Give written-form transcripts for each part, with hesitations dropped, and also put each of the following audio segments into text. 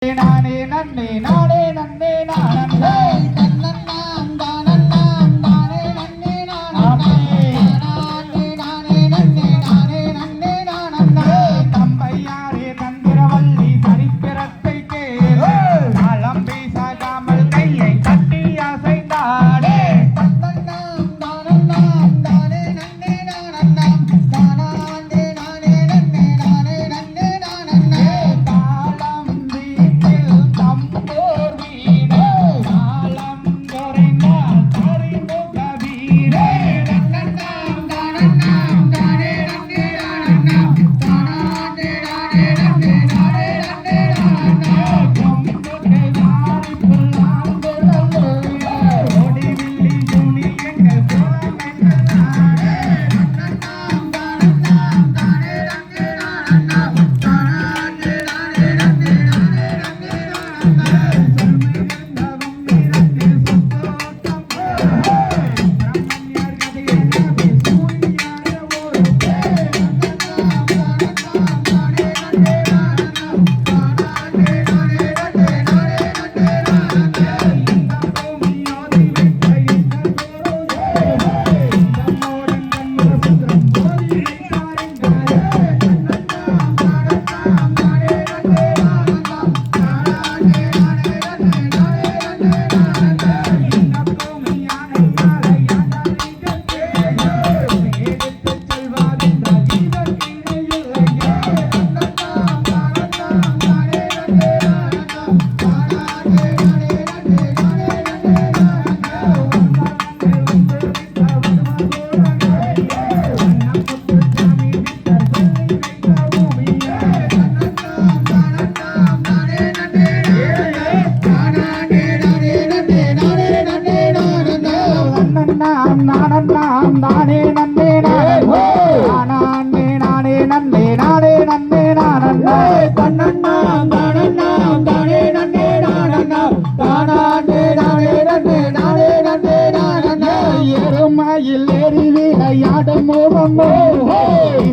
நானே நன்னே நானே நன்னே நானே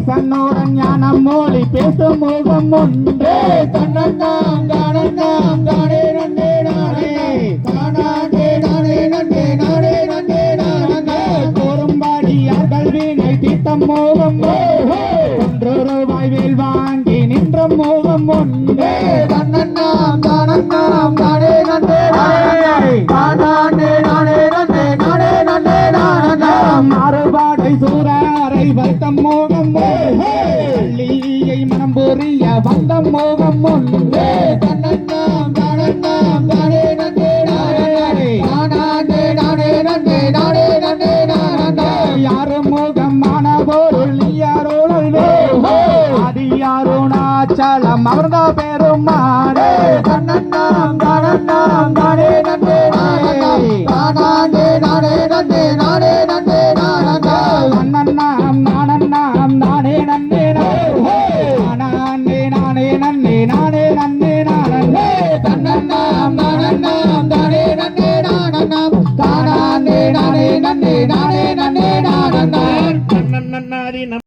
சன்னோடன் ஞானம் மொழி பேசும் முகம் ஒன்றே தன்னன்னாம் தானன்னாம் தானே நன்னே நானே தானாண்டே நானே நன்னே நானே நன்னே நானே கோரும்பாடியார்கள் வீணை தீர்த்தம் மோகம் ஒன்றொரு வாய்வில் வாங்கி நின்ற மோகம் ஒன்றே தன்னன்னாம் தானன்னாம் தானே நன்னே நானே தானாண்டே நானே நன்னே நானே நன்னே நானே மாறுபாடை சூறாரை வைத்தம் மோகம் பள்ளியை மனம் பொறிய வந்தம் மோகம் ஒன்றே தன்னன்னாம் தானன்னாம் தானே நன்னே நானே தானாண்டே நானே நன்னே நானே நன்னே நானே யாரும் மோகமான பொருள் யாரோட ஆதி யாரோனாச்சலம் அமர்ந்த பெருமா